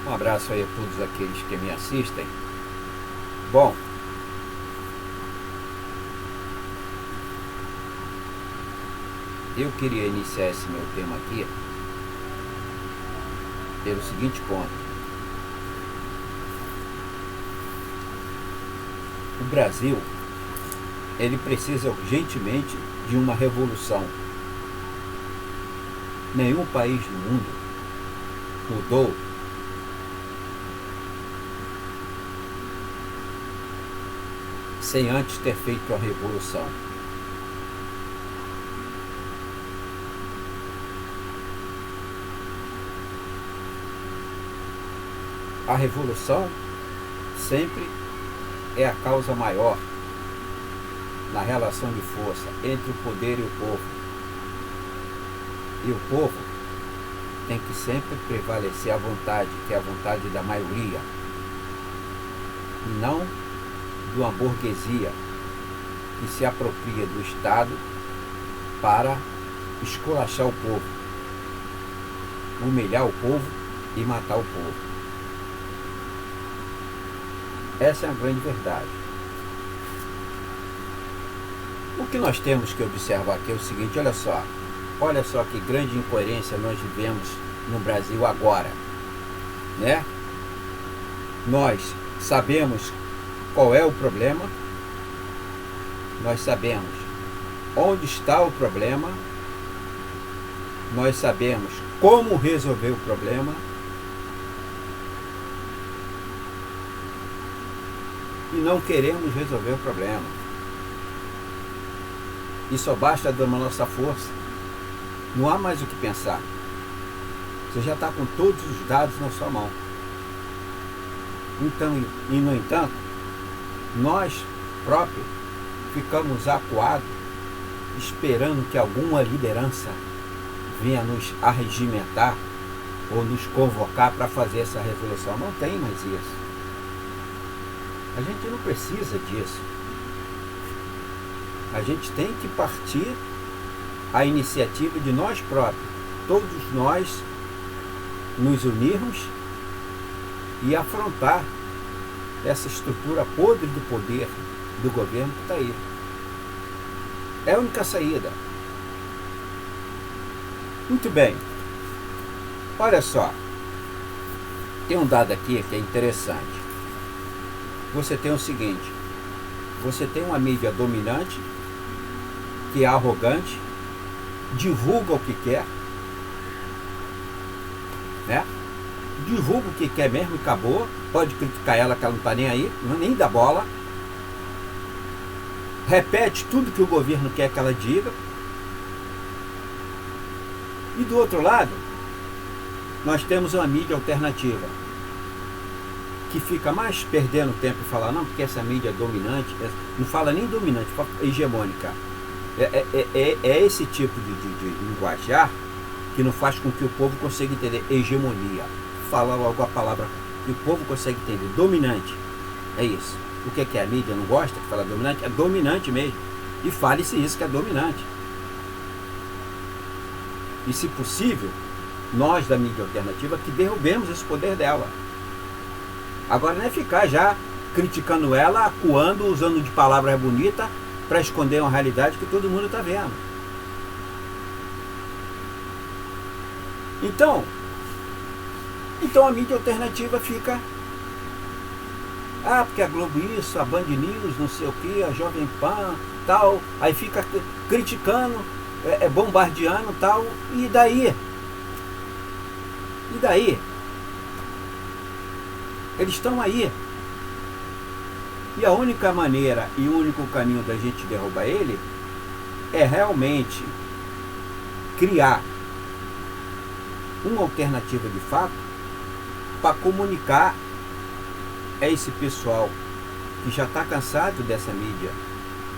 Um abraço aí a todos aqueles que me assistem. Bom, eu queria iniciar esse meu tema aqui pelo seguinte ponto. O Brasil, ele precisa urgentemente de uma revolução. Nenhum país do mundo mudou sem antes ter feito a revolução. A revolução sempre é a causa maior na relação de força entre o poder e o povo. E o povo tem que sempre prevalecer a vontade, que é a vontade da maioria, e não de uma burguesia que se apropria do Estado para esculachar o povo, humilhar o povo e matar o povo. Essa é a grande verdade. O que nós temos que observar aqui é o seguinte, olha só que grande incoerência nós vivemos no Brasil agora, né? Nós sabemos qual é o problema, nós sabemos onde está o problema, nós sabemos como resolver o problema, e não queremos resolver o problema. E só basta da nossa força. Não há mais o que pensar. Você já está com todos os dados na sua mão. Então, e no entanto, nós próprios ficamos acuados, esperando que alguma liderança venha nos arregimentar ou nos convocar para fazer essa revolução. Não tem mais isso. A gente não precisa disso. A gente tem que partir a iniciativa de nós próprios. Todos nós nos unirmos e afrontar essa estrutura podre do poder do governo que está aí. É a única saída. Muito bem. Olha só. Tem um dado aqui que é interessante. Você tem o seguinte, você tem uma mídia dominante, que é arrogante, divulga o que quer, né? Divulga o que quer mesmo e acabou, pode criticar ela que ela não está nem aí, nem dá bola, repete tudo que o governo quer que ela diga, e do outro lado, nós temos uma mídia alternativa, que fica mais perdendo tempo e falar, não, porque essa mídia é dominante, não fala nem dominante, fala hegemônica. É esse tipo de linguajar que não faz com que o povo consiga entender hegemonia. Fala logo a palavra que o povo consegue entender, dominante. É isso. O que é a mídia não gosta que fala dominante? É dominante mesmo. E fale-se isso que é dominante. E se possível, nós da mídia alternativa que derrubemos esse poder dela. Agora não é ficar já criticando ela, acuando, usando de palavras bonitas para esconder uma realidade que todo mundo está vendo. Então a mídia alternativa fica, porque a Globo isso, a Band News, não sei o que, a Jovem Pan, tal, aí fica criticando, bombardeando, tal, e daí? E daí? Eles estão aí. E a única maneira e o único caminho da gente derrubar ele é realmente criar uma alternativa de fato para comunicar a esse pessoal que já está cansado dessa mídia,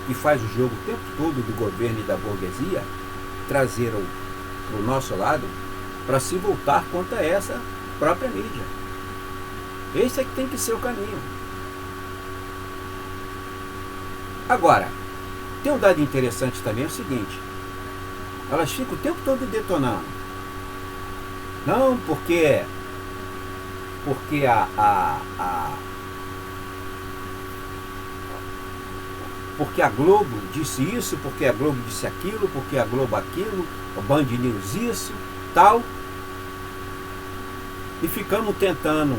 que faz o jogo o tempo todo do governo e da burguesia, trazer para o nosso lado para se voltar contra essa própria mídia. Esse é que tem que ser o caminho. Agora, tem um dado interessante também, é o seguinte, elas ficam o tempo todo detonando. Não, porque porque porque a Globo disse isso, porque a Globo disse aquilo, porque a Globo aquilo, o Band News isso, tal. E ficamos tentando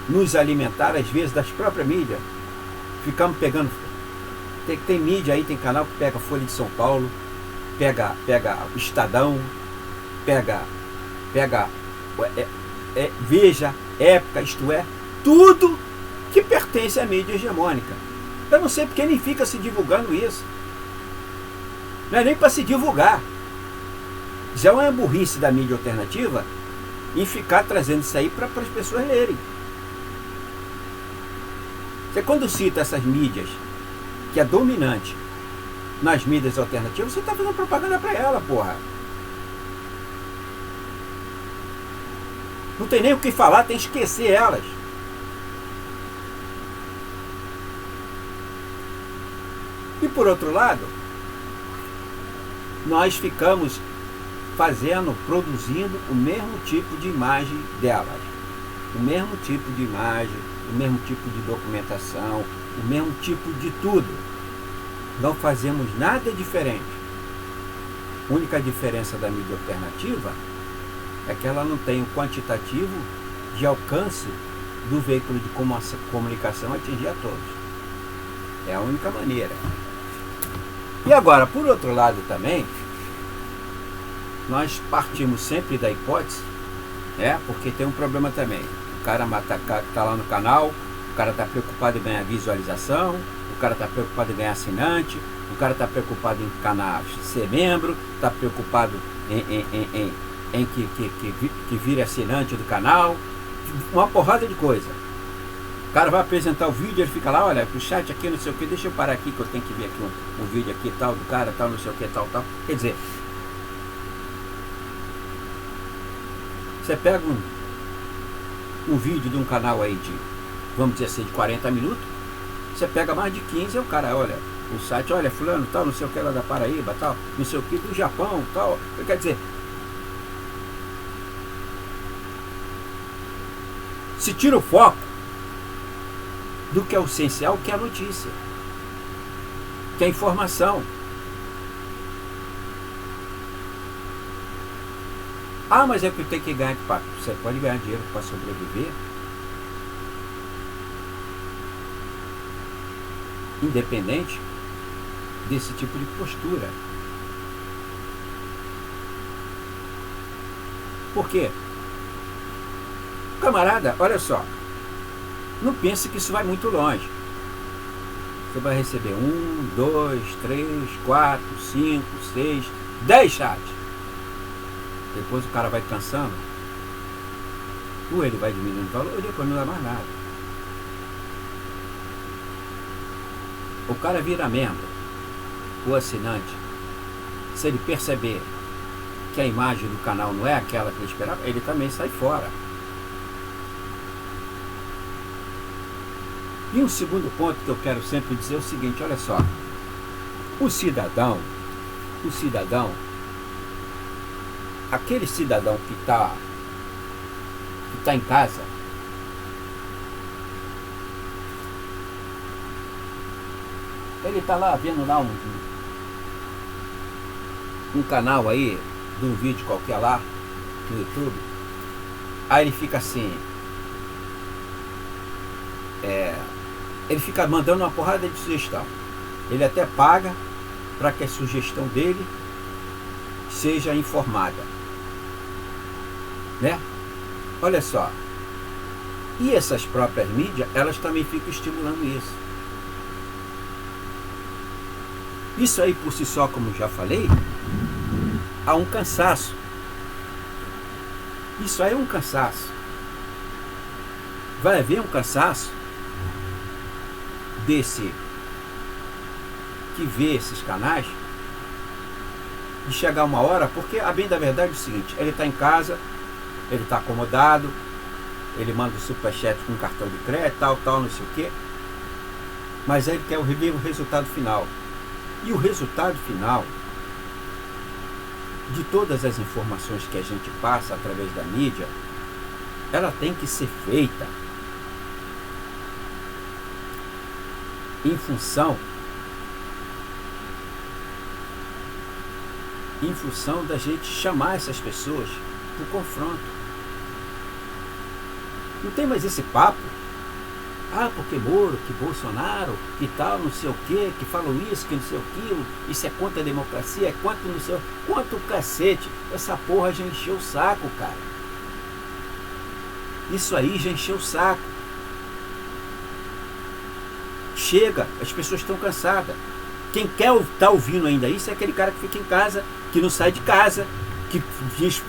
nos alimentar, às vezes, das próprias mídias. Ficamos pegando... Tem mídia aí, tem canal que pega Folha de São Paulo, pega o Estadão, pega Veja, Época, isto é, tudo que pertence à mídia hegemônica. Eu não sei porque nem fica se divulgando isso. Não é nem para se divulgar. Já é uma burrice da mídia alternativa em ficar trazendo isso aí para as pessoas lerem. Você, quando cita essas mídias, que é dominante nas mídias alternativas, você está fazendo propaganda para ela, porra. Não tem nem o que falar, tem que esquecer elas. E por outro lado, nós ficamos produzindo o mesmo tipo de imagem delas. O mesmo tipo de imagem, o mesmo tipo de documentação, o mesmo tipo de tudo. Não fazemos nada diferente. A única diferença da mídia alternativa é que ela não tem o quantitativo de alcance do veículo de comunicação atingir a todos. É a única maneira. E agora, por outro lado também, nós partimos sempre da hipótese, porque tem um problema também. O cara está lá no canal, o cara está preocupado em ganhar visualização, o cara está preocupado em ganhar assinante, o cara está preocupado em canal ser membro, está preocupado em que vire assinante do canal, uma porrada de coisa. O cara vai apresentar o vídeo, ele fica lá, olha, o chat aqui, não sei o que, deixa eu parar aqui que eu tenho que ver aqui um vídeo aqui, tal, do cara, tal, não sei o que, tal. Quer dizer, você pega um vídeo de um canal aí de, vamos dizer assim, de 40 minutos, você pega mais de 15, o cara, olha, o site, olha, fulano, tal, não sei o que, lá da Paraíba, tal, não sei o que, do Japão, tal. Quer dizer, se tira o foco do que é o essencial, que é a notícia, que é a informação. Ah, mas é que eu tenho que ganhar. Você pode ganhar dinheiro para sobreviver, independente desse tipo de postura. Por quê? Camarada, olha só, não pense que isso vai muito longe. Você vai receber 1, 2, 3, 4, 5, 6, 10 chats. Depois o cara vai cansando, ou ele vai diminuindo o valor, ou depois não dá mais nada. O cara vira membro, o assinante, se ele perceber que a imagem do canal não é aquela que ele esperava, ele também sai fora. E um segundo ponto que eu quero sempre dizer é o seguinte, olha só, o cidadão, aquele cidadão que está em casa, ele está lá vendo lá um canal aí, de um vídeo qualquer lá, no YouTube, aí ele fica assim, ele fica mandando uma porrada de sugestão. Ele até paga para que a sugestão dele seja informada, né? Olha só. E essas próprias mídias, elas também ficam estimulando isso. Isso aí por si só, como já falei, há um cansaço. Isso aí é um cansaço. Vai haver um cansaço desse que vê esses canais, de chegar uma hora, porque a bem da verdade é o seguinte, ele está em casa, ele está acomodado, ele manda o superchat com cartão de crédito, tal, não sei o que, mas ele quer ver o resultado final. E o resultado final de todas as informações que a gente passa através da mídia ela tem que ser feita em função da gente chamar essas pessoas para o confronto. Não tem mais esse papo, porque Moro, que Bolsonaro, que tal, não sei o que falam isso, que não sei aquilo, isso é contra a democracia, é contra não sei quanto cacete. Essa porra já encheu o saco, cara. Isso aí já encheu o saco. Chega, as pessoas estão cansadas. Quem quer estar ouvindo ainda isso é aquele cara que fica em casa, que não sai de casa, que diz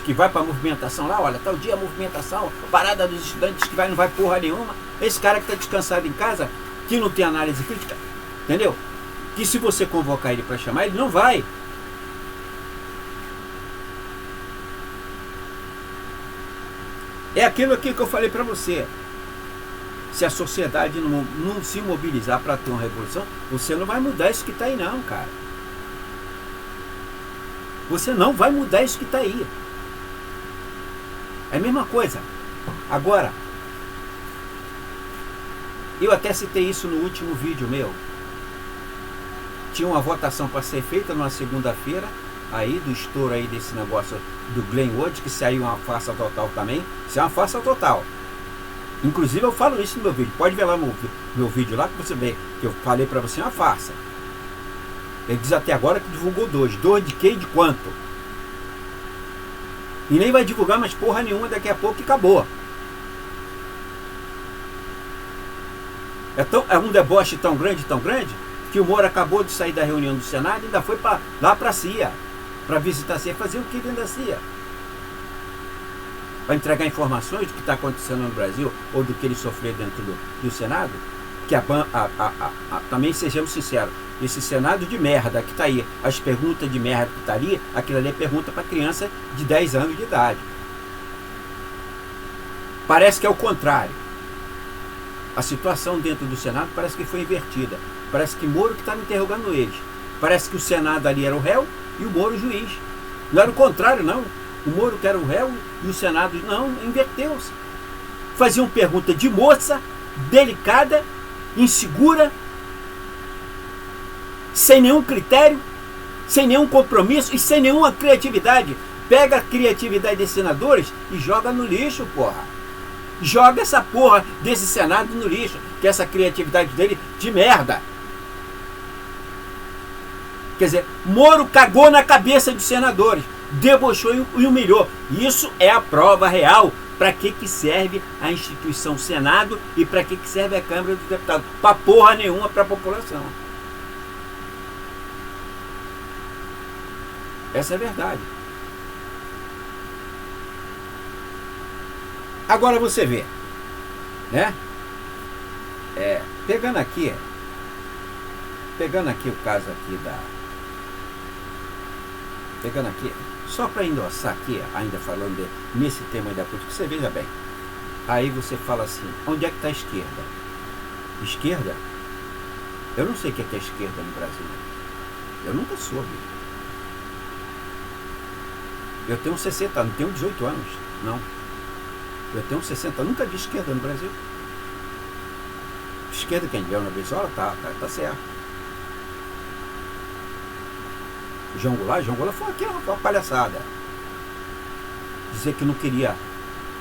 que vai para a movimentação lá, olha, tal dia a movimentação, parada dos estudantes que não vai porra nenhuma. Esse cara que está descansado em casa, que não tem análise crítica, entendeu? Que se você convocar ele para chamar, ele não vai. É aquilo aqui que eu falei para você. Se a sociedade não se mobilizar para ter uma revolução, você não vai mudar isso que está aí não, cara. Você não vai mudar isso que está aí. É a mesma coisa. Agora, eu até citei isso no último vídeo meu. Tinha uma votação para ser feita numa segunda-feira, aí do estouro aí desse negócio do Glenwood, que saiu uma farsa total também. Isso é uma farsa total. Inclusive eu falo isso no meu vídeo. Pode ver lá no meu vídeo lá que você vê que eu falei para você, é uma farsa. Ele diz até agora que divulgou 2. 2 de quê e de quanto? E nem vai divulgar mais porra nenhuma daqui a pouco e acabou. É um deboche tão grande, que o Moro acabou de sair da reunião do Senado e ainda foi lá para a CIA, para visitar a CIA, fazer o que dentro da CIA? Para entregar informações do que está acontecendo no Brasil ou do que ele sofreu dentro do Senado? Que também sejamos sinceros, esse Senado de merda que está aí, as perguntas de merda que está ali, aquilo ali é pergunta para criança de 10 anos de idade. Parece que é o contrário. A situação dentro do Senado parece que foi invertida. Parece que Moro que estava interrogando eles. Parece que o Senado ali era o réu e o Moro o juiz. Não era o contrário, não. O Moro que era o réu e o Senado, não, inverteu-se. Faziam pergunta de moça, delicada, insegura, sem nenhum critério, sem nenhum compromisso e sem nenhuma criatividade. Pega a criatividade desses senadores e joga no lixo, porra. Joga essa porra desse Senado no lixo, que essa criatividade dele de merda. Quer dizer, Moro cagou na cabeça dos senadores, debochou e humilhou. Isso é a prova real. Para que serve a instituição Senado e para que serve a Câmara dos Deputados? Para porra nenhuma para a população. Essa é a verdade. Agora você vê, né? Pegando aqui o caso aqui pegando aqui, só para endossar aqui, ainda falando nesse tema da política, você veja bem. Aí você fala assim, onde é que está a esquerda? Esquerda? Eu não sei o que é esquerda no Brasil. Eu nunca soube. Eu tenho 60 anos, não tenho 18 anos, não. Eu tenho 60, nunca vi esquerda no Brasil. Esquerda quem? Leona Brizola? Tá certo. João Goulart foi uma palhaçada. Dizer que não queria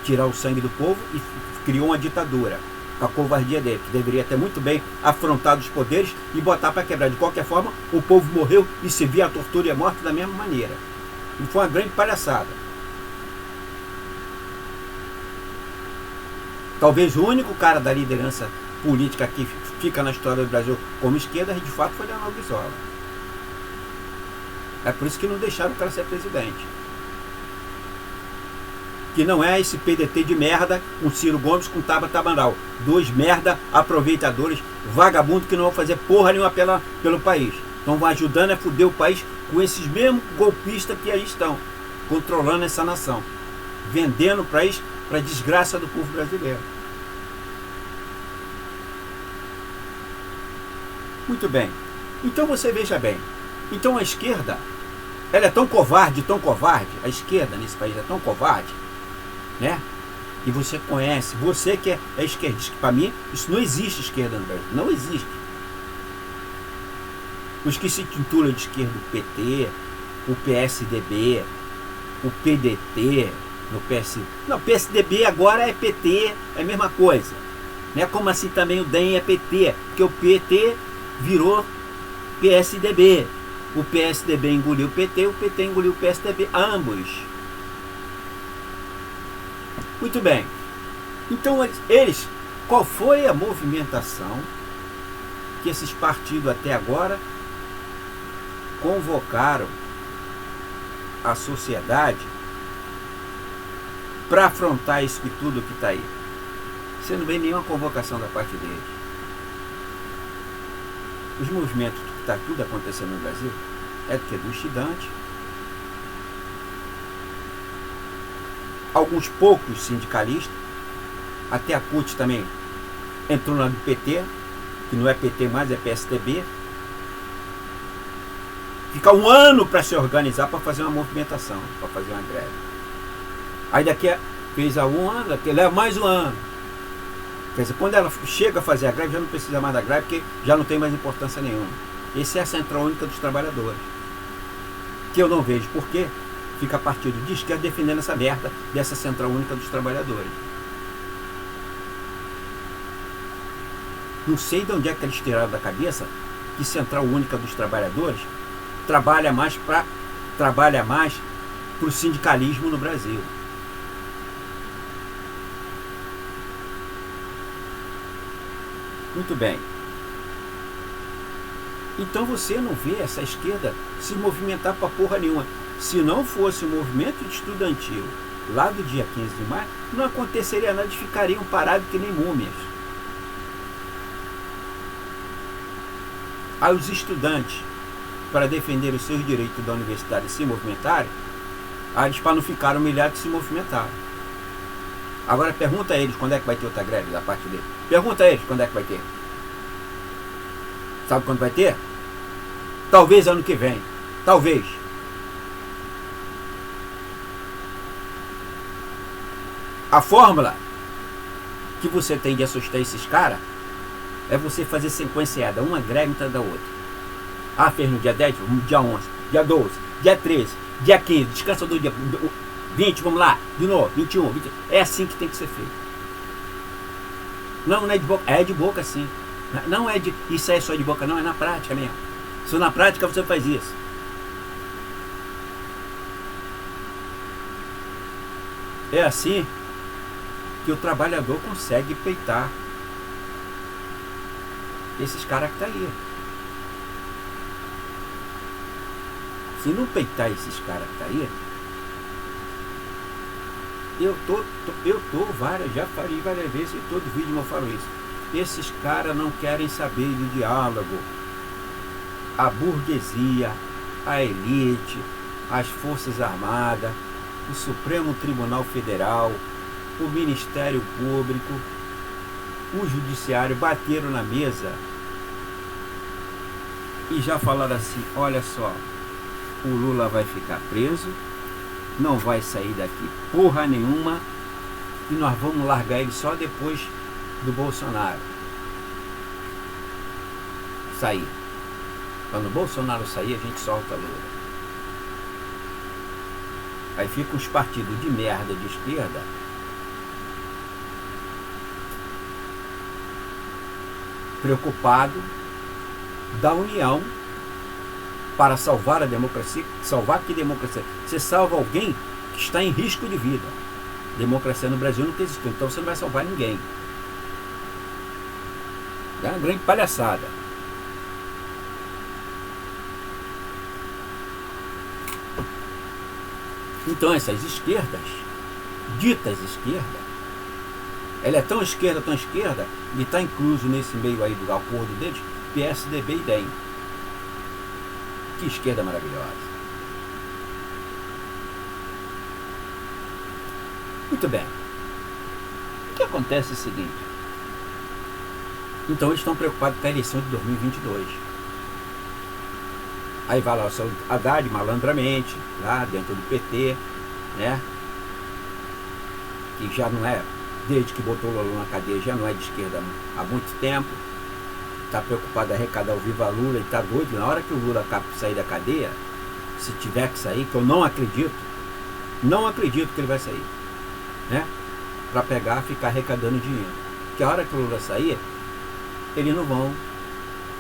tirar o sangue do povo e criou uma ditadura. Com a covardia dele, que deveria ter muito bem afrontado os poderes e botar para quebrar. De qualquer forma, o povo morreu e se via a tortura e a morte da mesma maneira. E foi uma grande palhaçada. Talvez o único cara da liderança política que fica na história do Brasil como esquerda, de fato, foi Leonel Brizola. É por isso que não deixaram o cara ser presidente. Que não é esse PDT de merda, com Ciro Gomes, com Tabata Amaral. 2 merda aproveitadores, vagabundos que não vão fazer porra nenhuma pelo país. Então vão ajudando a foder o país com esses mesmos golpistas que aí estão, controlando essa nação. Vendendo o país para a desgraça do povo brasileiro. Muito bem. Então você veja bem. Então a esquerda, ela é tão covarde, a esquerda nesse país é tão covarde, né? E você conhece, você que é esquerdista, que para mim isso não existe esquerda no Brasil, não existe. Os que se titulam de esquerda, o PT, o PSDB, o PDT, no PS... Não, PSDB agora é PT, é a mesma coisa. Né? Como assim também o DEM é PT, porque o PT virou PSDB. O PSDB engoliu o PT engoliu o PSDB, ambos. Muito bem. Então eles, qual foi a movimentação que esses partidos até agora convocaram a sociedade para afrontar isso que tudo que está aí? Você não vê nenhuma convocação da parte deles. Os movimentos que está tudo acontecendo no Brasil é do que? Do estudante. Alguns poucos sindicalistas, até a CUT também entrou lá do PT, que não é PT mais, é PSDB. Fica um ano para se organizar para fazer uma movimentação, para fazer uma greve. Aí daqui fez há um ano, daqui leva mais um ano. Quer dizer, quando ela chega a fazer a greve, já não precisa mais da greve, porque já não tem mais importância nenhuma. Essa é a Central Única dos Trabalhadores. Que eu não vejo por quê. Fica a partido de esquerda defendendo essa merda dessa Central Única dos Trabalhadores. Não sei de onde é que eles tiraram da cabeça que Central Única dos Trabalhadores trabalha mais para o sindicalismo no Brasil. Muito bem. Então você não vê essa esquerda se movimentar para porra nenhuma. Se não fosse o movimento estudantil lá do dia 15 de maio, não aconteceria nada, eles ficariam parados que nem múmias. Aí os estudantes, para defender os seus direitos da universidade, se movimentarem, aí eles para não ficar humilhados se movimentaram. Agora pergunta a eles quando é que vai ter outra greve da parte deles. Pergunta a eles quando é que vai ter. Sabe quando vai ter? Talvez ano que vem. Talvez. A fórmula que você tem de assustar esses caras é você fazer sequenciada, uma greve atrás da outra. Ah, fez no dia 10, dia 11, dia 12, dia 13, dia 15, descansa do dia 20, vamos lá, de novo, 21, 20. É assim que tem que ser feito. Não é de boca, é de boca sim. Não é de, isso é só de boca, não, é na prática mesmo. Se na prática você faz isso. É assim que o trabalhador consegue peitar esses caras que estão aí. Se não peitar esses caras que estão aí, já falei várias vezes, em todo vídeo eu falo isso. Esses caras não querem saber de diálogo. A burguesia, a elite, as Forças Armadas, o Supremo Tribunal Federal, o Ministério Público, o Judiciário bateram na mesa e já falaram assim: olha só, o Lula vai ficar preso, não vai sair daqui porra nenhuma e nós vamos largar ele só depois do Bolsonaro sair. Quando o Bolsonaro sair, a gente solta a Lula. Aí ficam os partidos de merda de esquerda preocupado da união para salvar a democracia. Salvar que democracia? Você salva alguém que está em risco de vida. Democracia no Brasil nunca existiu, então você não vai salvar ninguém. É uma grande palhaçada. Então essas esquerdas, ditas esquerdas, ela é tão esquerda, e está incluso nesse meio aí do acordo deles, PSDB e DEM. Que esquerda maravilhosa. Muito bem. O que acontece é o seguinte. Então eles estão preocupados com a eleição de 2022. Aí vai lá o seu Haddad malandramente, lá dentro do PT, né? que já não é, desde que botou o Lula na cadeia, já não é de esquerda há muito tempo, está preocupado em arrecadar o Viva Lula e está doido. Na hora que o Lula sair da cadeia, se tiver que sair, que eu não acredito que ele vai sair, né? Para pegar, ficar arrecadando dinheiro. Porque a hora que o Lula sair, eles não vão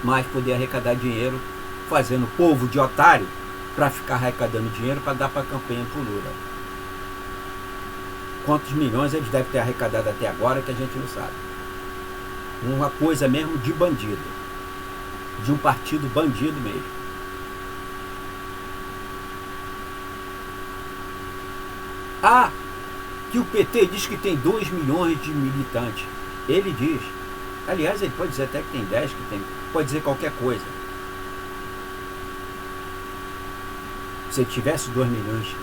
mais poder arrecadar dinheiro fazendo povo de otário para ficar arrecadando dinheiro para dar para a campanha pro Lula. Quantos milhões eles devem ter arrecadado até agora que a gente não sabe. Uma coisa mesmo de bandido, de um partido bandido mesmo. Ah, que o PT diz que tem 2 milhões de militantes. Ele diz. Aliás, ele pode dizer até que tem 10, que tem. Pode dizer qualquer coisa. Se ele tivesse 2 milhões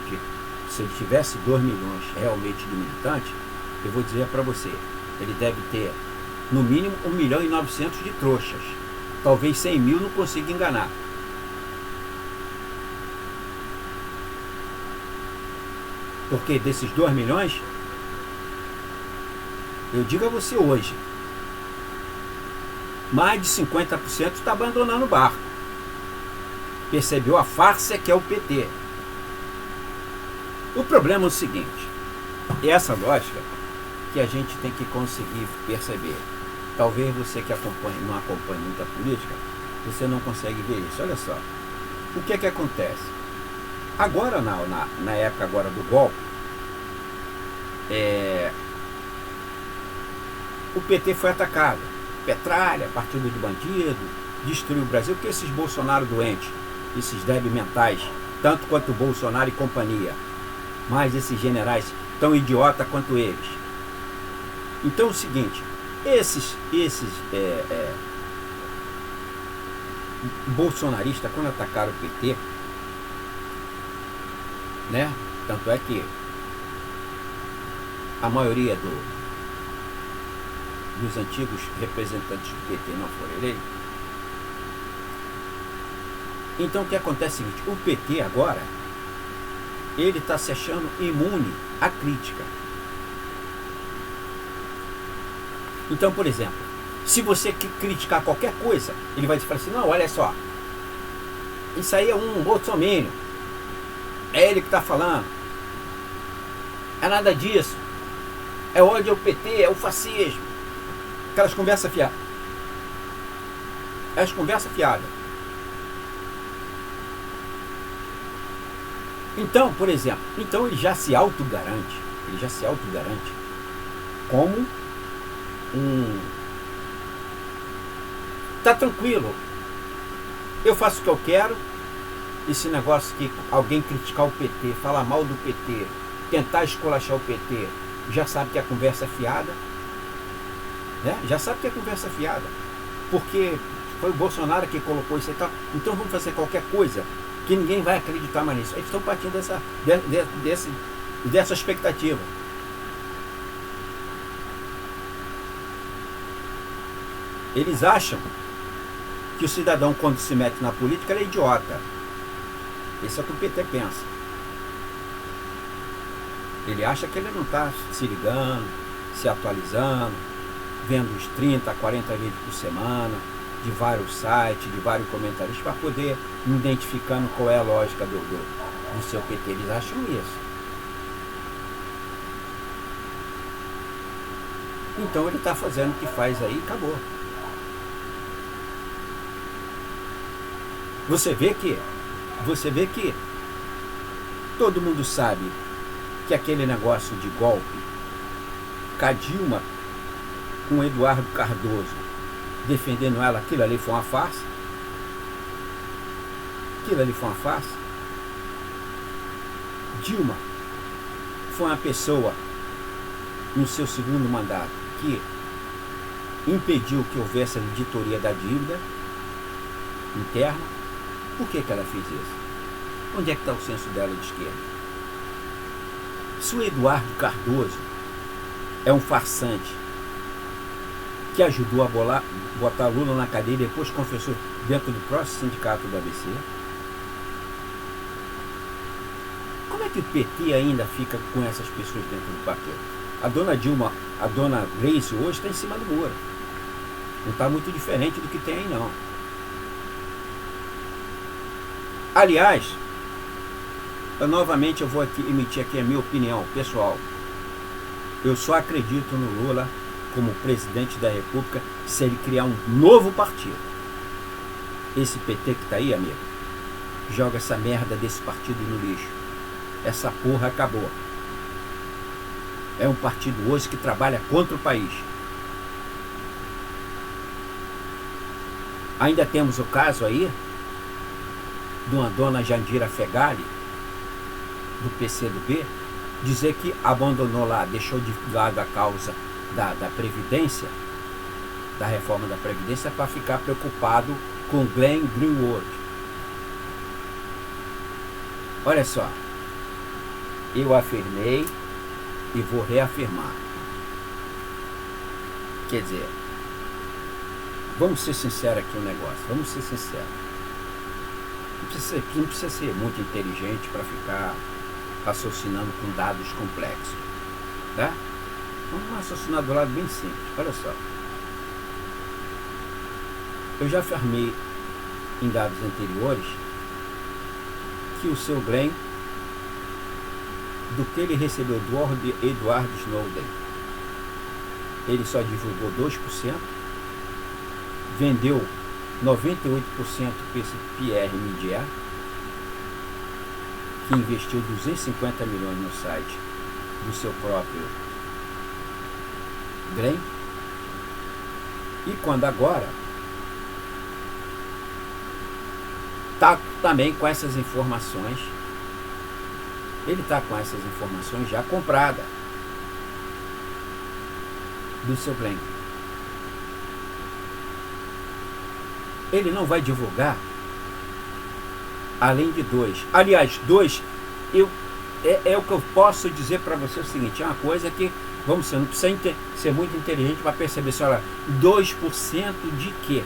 realmente de militantes, eu vou dizer para você, ele deve ter no mínimo 1 milhão e 900 de trouxas. Talvez 100 mil não consiga enganar. Porque desses 2 milhões, eu digo a você hoje, mais de 50% está abandonando o barco. Percebeu a farsa que é o PT. O problema é o seguinte, essa lógica que a gente tem que conseguir perceber. Talvez você que não acompanha muita política, você não consegue ver isso. Olha só, o que é que acontece? Agora, na época agora do golpe, o PT foi atacado. Petralha, partido de bandido, destruiu o Brasil, porque esses Bolsonaro doentes, esses débeis mentais, tanto quanto o Bolsonaro e companhia, mais esses generais tão idiota quanto eles. Então é o seguinte, esses bolsonaristas, quando atacaram o PT, né? Tanto é que a maioria dos antigos representantes do PT não foram eleitos. Então o que acontece é o seguinte, o PT agora, ele está se achando imune à crítica. Então, por exemplo, se você criticar qualquer coisa, ele vai te falar assim, não, olha só, isso aí é um bolsominion, é ele que está falando, é nada disso, é ódio ao PT, é o fascismo, aquelas conversas fiadas. As conversas fiadas. Então, por exemplo, ele já se autogarante, como tá tranquilo, eu faço o que eu quero. Esse negócio que alguém criticar o PT, falar mal do PT, tentar esculachar o PT, já sabe que a conversa é fiada, né? Já sabe que a conversa é fiada, porque foi o Bolsonaro que colocou isso e tal. Então vamos fazer qualquer coisa que ninguém vai acreditar mais nisso. Eles estão partindo dessa expectativa. Eles acham que o cidadão, quando se mete na política, ele é idiota. Isso é o que o PT pensa. Ele acha que ele não está se ligando, se atualizando, vendo os 30, 40 vídeos por semana, de vários sites, de vários comentários, para poder identificando qual é a lógica do seu PT. Eles acham isso. Então ele está fazendo o que faz aí e acabou. Você vê que todo mundo sabe que aquele negócio de golpe, com a Dilma, com o Eduardo Cardoso defendendo ela, aquilo ali foi uma farsa. Dilma foi uma pessoa no seu segundo mandato que impediu que houvesse a auditoria da dívida interna. Por que ela fez isso? Onde é que está o senso dela de esquerda? Se o Eduardo Cardoso é um farsante que ajudou a botar Lula na cadeia e depois confessou dentro do próprio sindicato do ABC, como é que o PT ainda fica com essas pessoas dentro do partido? A dona Dilma, a dona Gleice hoje está em cima do muro. Não está muito diferente do que tem aí, não. Aliás, novamente eu vou emitir aqui a minha opinião pessoal. Eu só acredito no Lula como presidente da República se ele criar um novo partido. Esse PT que está aí, amigo, joga essa merda desse partido no lixo. Essa porra acabou. É um partido hoje que trabalha contra o país. Ainda temos o caso aí de uma dona Jandira Fegali, do PCdoB, dizer que abandonou lá, deixou de lado a causa da Previdência, da reforma da Previdência, para ficar preocupado com Glenn Greenwald. Olha só, eu afirmei e vou reafirmar. Quer dizer, vamos ser sinceros aqui no negócio, vamos ser sinceros. Não precisa ser muito inteligente para ficar raciocinando com dados complexos, tá? Vamos raciocinar do lado bem simples. Olha só, eu já afirmei em dados anteriores que o seu Glenn, do que ele recebeu do Edward Snowden, ele só divulgou 2%, vendeu 98% para esse Pierre Midiat, que investiu 250 milhões no site do seu próprio Glenn. E quando agora está também com essas informações, ele está com essas informações já compradas do seu Glenn. Ele não vai divulgar além de 2. Aliás, 2, é o que eu posso dizer para você. É o seguinte, é uma coisa que, vamos ser, não precisa ser muito inteligente para perceber, se olha, 2% de quê?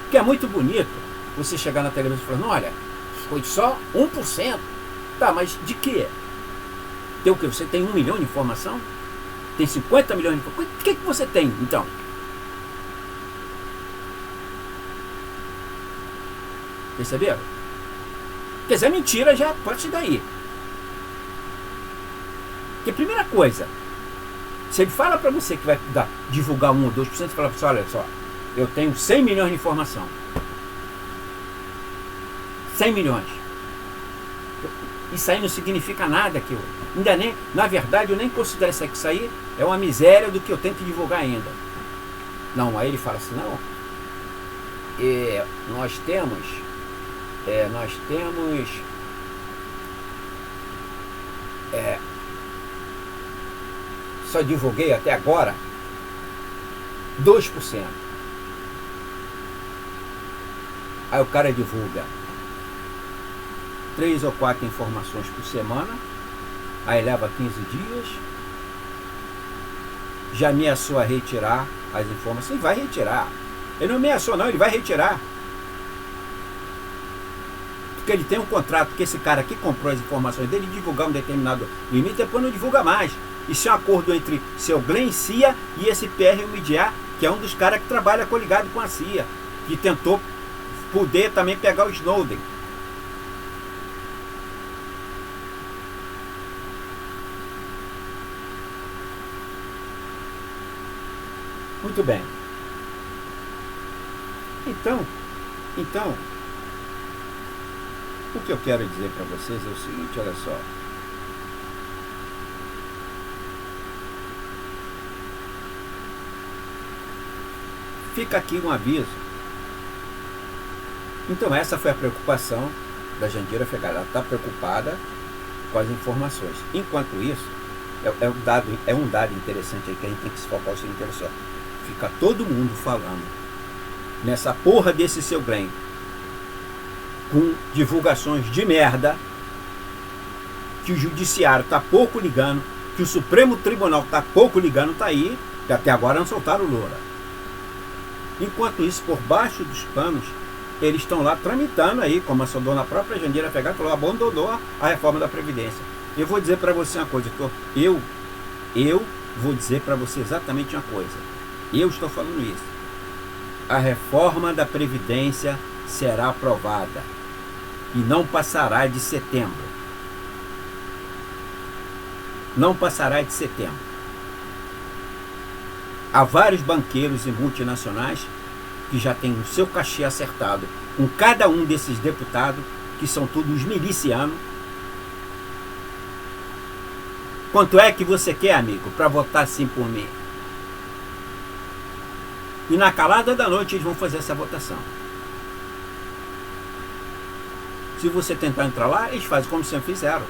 Porque é muito bonito você chegar na televisão e falar, não, olha, foi só 1%. Tá, mas de quê? Tem o quê? Você tem 1 milhão de informação? Tem 50 milhões de informação? O que você tem, então? Perceberam? Quer dizer, mentira já pode ser daí. Porque primeira coisa, se ele fala para você que vai divulgar 1 ou 2%, você fala assim, olha só, eu tenho 100 milhões de informação. 100 milhões. Isso aí não significa nada que eu... Ainda nem, na verdade, eu nem considero isso aí é uma miséria do que eu tenho que divulgar ainda. Não, aí ele fala assim, não, nós temos só divulguei até agora 2%. Aí o cara divulga 3 ou 4 informações por semana, aí leva 15 dias, já ameaçou a retirar as informações, e vai retirar. Ele não ameaçou não, ele vai retirar. Porque ele tem um contrato que esse cara que comprou as informações dele divulgar um determinado limite, depois não divulga mais. Isso é um acordo entre seu Glenn CIA e esse Pierre Midiat, que é um dos caras que trabalha coligado com a CIA, que tentou poder também pegar o Snowden. Muito bem. Então, o que eu quero dizer para vocês é o seguinte, olha só. Fica aqui um aviso. Então essa foi a preocupação da Jandira Fegali. Ela está preocupada com as informações. Enquanto isso, é um dado interessante aí que a gente tem que se focar o seguinte, olha só. Fica todo mundo falando nessa porra desse seu Glenn, com divulgações de merda, que o judiciário está pouco ligando, que o Supremo Tribunal está pouco ligando, está aí, que até agora não soltaram o Lula. Enquanto isso, por baixo dos panos, eles estão lá tramitando aí, como a sua dona própria Jandira Fegali falou, abandonou a reforma da Previdência. Eu vou dizer para você uma coisa, eu vou dizer para você exatamente uma coisa. Eu estou falando isso. A reforma da Previdência será aprovada e não passará de setembro. Não passará de setembro. Há vários banqueiros e multinacionais que já têm o seu cachê acertado com cada um desses deputados, que são todos milicianos. Quanto é que você quer, amigo, para votar sim por mim? E na calada da noite eles vão fazer essa votação. Se você tentar entrar lá, eles fazem como sempre fizeram.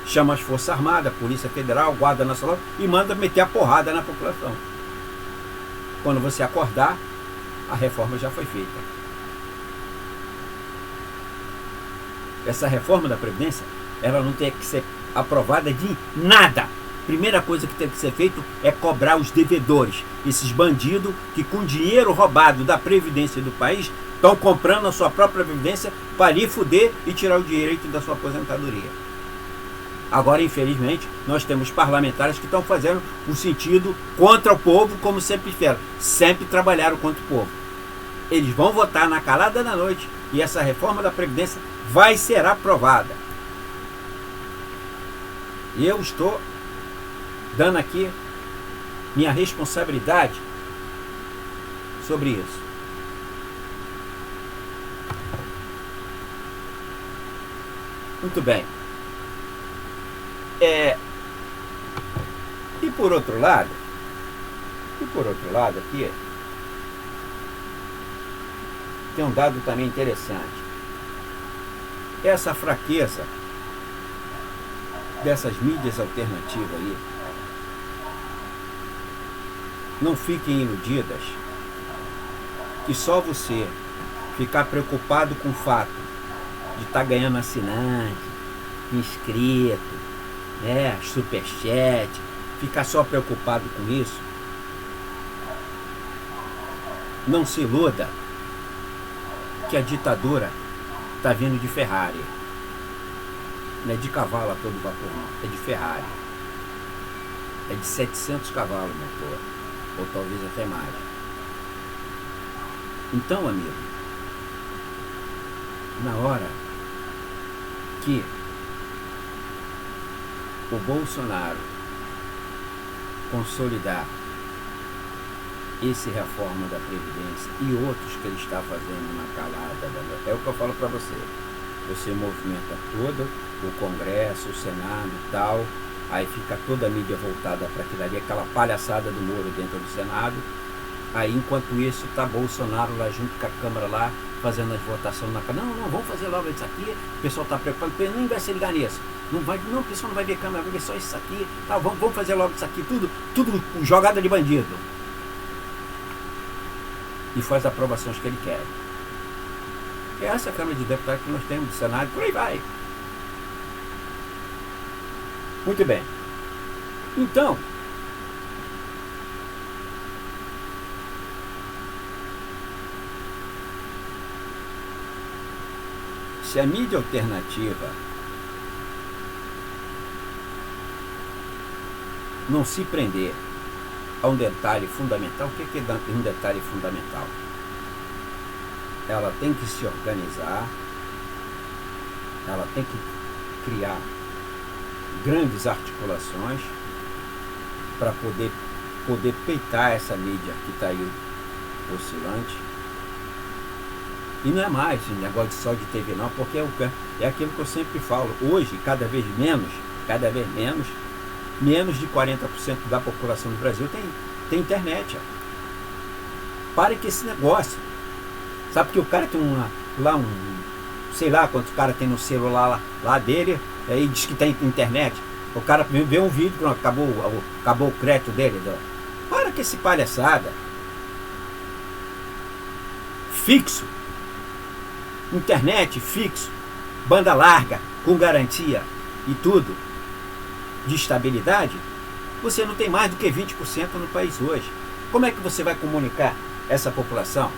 Chama as Forças Armadas, Polícia Federal, Guarda Nacional e manda meter a porrada na população. Quando você acordar, a reforma já foi feita. Essa reforma da Previdência, ela não tem que ser aprovada de nada. Primeira coisa que tem que ser feito é cobrar os devedores. Esses bandidos que com dinheiro roubado da Previdência do país estão comprando a sua própria Previdência para lhe fuder e tirar o direito da sua aposentadoria. Agora, infelizmente, nós temos parlamentares que estão fazendo o sentido contra o povo, como sempre fizeram. Sempre trabalharam contra o povo. Eles vão votar na calada da noite e essa reforma da Previdência vai ser aprovada. E eu estou dando aqui minha responsabilidade sobre isso. Muito bem. E por outro lado aqui, tem um dado também interessante. Essa fraqueza dessas mídias alternativas aí, não fiquem iludidas que só você ficar preocupado com o fato de estar ganhando assinante, inscrito, superchat, ficar só preocupado com isso. Não se iluda que a ditadura está vindo de Ferrari. Não é de cavalo a todo vapor, não. É de Ferrari. É de 700 cavalos motor. Ou talvez até mais. Então, amigo, na hora que o Bolsonaro consolidar esse reforma da Previdência e outros que ele está fazendo na calada, é o que eu falo para você. Você movimenta todo o Congresso, o Senado e tal, aí fica toda a mídia voltada para aquilo ali, aquela palhaçada do Moro dentro do Senado. Aí, enquanto isso, está Bolsonaro lá junto com a Câmara lá, fazendo as votações na Câmara. Não, vamos fazer logo isso aqui. O pessoal está preocupado, nem vai se ligar nisso. Não, o pessoal não vai ver Câmara, vai ver só isso aqui. Tá, vamos fazer logo isso aqui. Tudo jogada de bandido. E faz as aprovações que ele quer. É essa Câmara de Deputados que nós temos, do Senado, por aí vai. Muito bem. Então, se a mídia alternativa não se prender a um detalhe fundamental, o que é um detalhe fundamental? Ela tem que se organizar, ela tem que criar grandes articulações para poder peitar essa mídia que está aí oscilante. E não é mais um negócio só de TV não, porque é aquilo que eu sempre falo. Hoje, cada vez menos, menos de 40% da população do Brasil tem internet. Pare com esse negócio. Sabe que o cara tem sei lá quantos cara tem no celular lá dele, aí diz que tem internet. O cara vê um vídeo, pronto, acabou o crédito dele. Para com esse palhaçada. Fixo. Internet fixo, banda larga, com garantia e tudo, de estabilidade, você não tem mais do que 20% no país hoje. Como é que você vai comunicar essa população?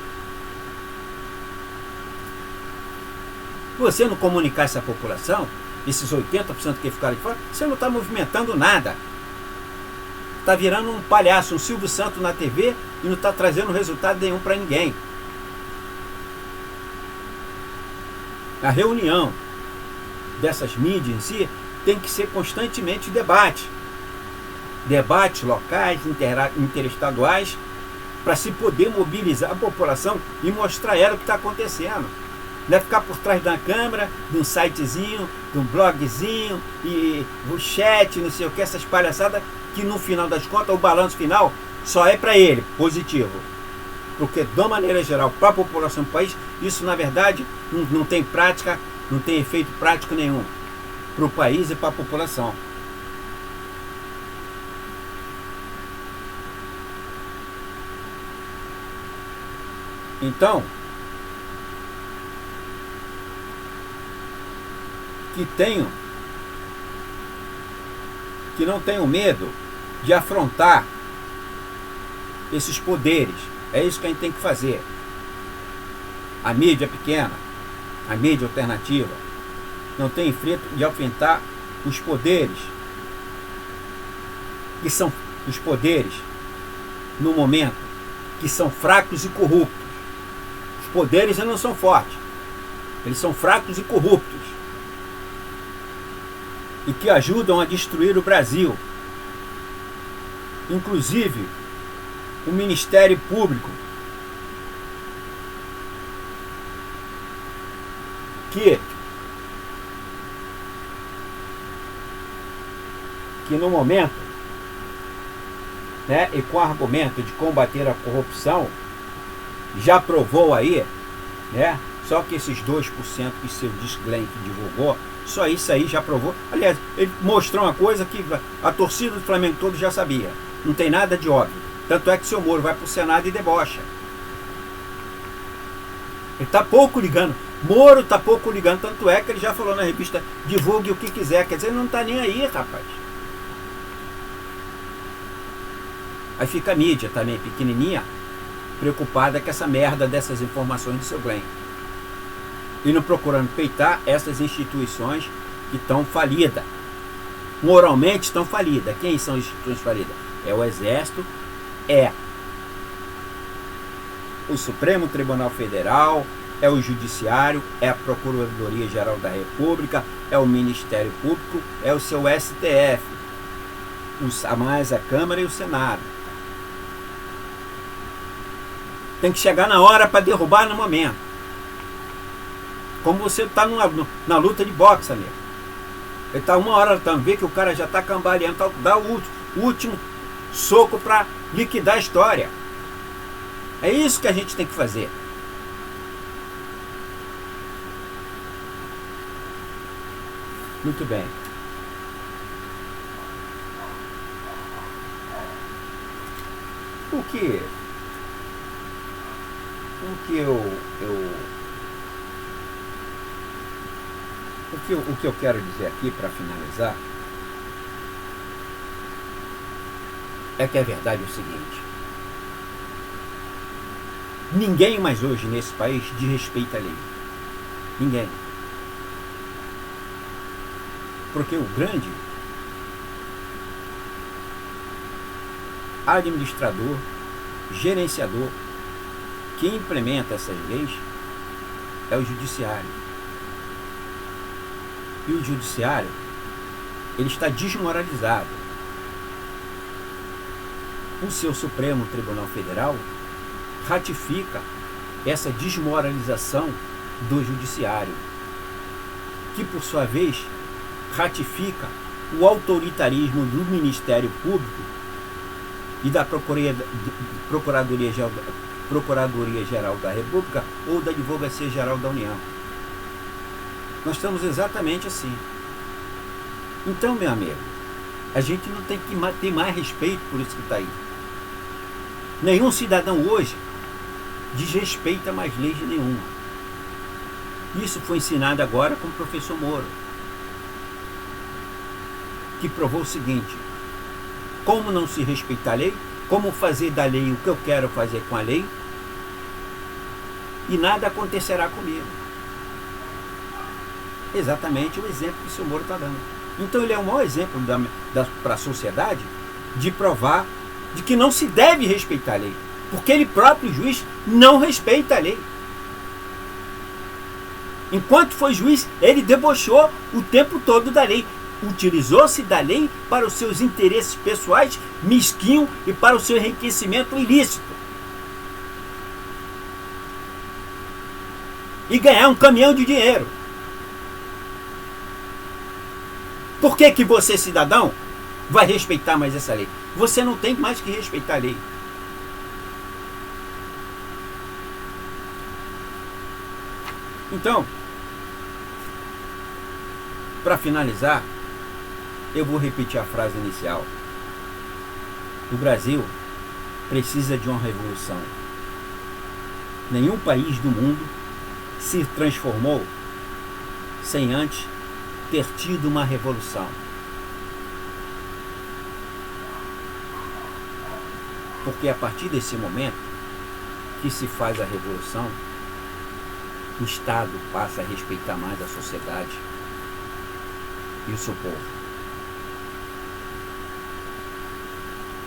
Você não comunicar essa população, esses 80% que ficaram de fora, você não está movimentando nada. Está virando um palhaço, um Silvio Santos na TV e não está trazendo resultado nenhum para ninguém. A reunião dessas mídias em si tem que ser constantemente debate. Debates locais, interestaduais, para se poder mobilizar a população e mostrar a ela o que está acontecendo. Não é ficar por trás da câmera, de um sitezinho, de um blogzinho, e o chat, não sei o que, essas palhaçadas, que no final das contas, o balanço final só é para ele, positivo. Porque, de uma maneira geral, para a população do país, isso, na verdade, não tem prática, não tem efeito prático nenhum para o país e para a população. Então, que não tenham medo de afrontar esses poderes. É isso que a gente tem que fazer. A mídia pequena, a mídia alternativa, não tem medo de enfrentar os poderes, que são os poderes, no momento, que são fracos e corruptos. Os poderes não são fortes, eles são fracos e corruptos, e que ajudam a destruir o Brasil. Inclusive o Ministério Público, que no momento, né, e com o argumento de combater a corrupção, já provou aí, né, só que esses 2% que o seu Glenn divulgou, só isso aí já provou. Aliás, ele mostrou uma coisa que a torcida do Flamengo todo já sabia. Não tem nada de óbvio. Tanto é que o seu Moro vai para o Senado e debocha. Ele está pouco ligando. Moro está pouco ligando. Tanto é que ele já falou na revista, divulgue o que quiser. Quer dizer, ele não está nem aí, rapaz. Aí fica a mídia também, pequenininha, preocupada com essa merda dessas informações do seu Glenn. E não procurando peitar essas instituições que estão falidas. Moralmente estão falidas. Quem são as instituições falidas? É o Exército, é o Supremo Tribunal Federal, é o Judiciário, é a Procuradoria-Geral da República, é o Ministério Público, é o seu STF, mais a Câmara e o Senado. Tem que chegar na hora para derrubar no momento. Como você está na luta de boxe ali. Ele está uma hora lutando, vê que o cara já está cambaleando, tá, dá o último soco para liquidar a história. É isso que a gente tem que fazer. Muito bem. O que eu quero dizer aqui para finalizar é que a verdade é o seguinte: ninguém mais hoje nesse país desrespeita a lei. Ninguém. Porque o grande administrador, gerenciador que implementa essas leis é o Judiciário. E o Judiciário, ele está desmoralizado. O seu Supremo Tribunal Federal ratifica essa desmoralização do Judiciário, que por sua vez ratifica o autoritarismo do Ministério Público e da Procuradoria-Geral da República ou da Advocacia-Geral da União. Nós estamos exatamente assim. Então, meu amigo, a gente não tem que ter mais respeito por isso que está aí. Nenhum cidadão hoje desrespeita mais leis nenhuma. Isso foi ensinado agora com o professor Moro, que provou o seguinte: como não se respeitar a lei, como fazer da lei o que eu quero fazer com a lei, e nada acontecerá comigo. exatamente o exemplo que o senhor Moro está dando. Então ele é o maior exemplo para a sociedade de provar de que não se deve respeitar a lei, porque ele próprio, juiz, não respeita a lei. Enquanto foi juiz, ele debochou o tempo todo da lei. Utilizou-se da lei para os seus interesses pessoais mesquinhos e para o seu enriquecimento ilícito. E ganhar um caminhão de dinheiro. Por que que você, cidadão, vai respeitar mais essa lei? Você não tem mais que respeitar a lei. Então, para finalizar, eu vou repetir a frase inicial. O Brasil precisa de uma revolução. Nenhum país do mundo se transformou sem antes ter tido uma revolução. Porque a partir desse momento que se faz a revolução, o Estado passa a respeitar mais a sociedade e o seu povo.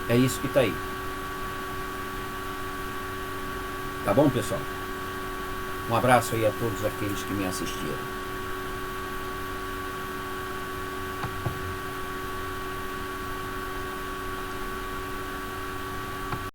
É isso que está aí. Tá bom, pessoal? Um abraço aí a todos aqueles que me assistiram.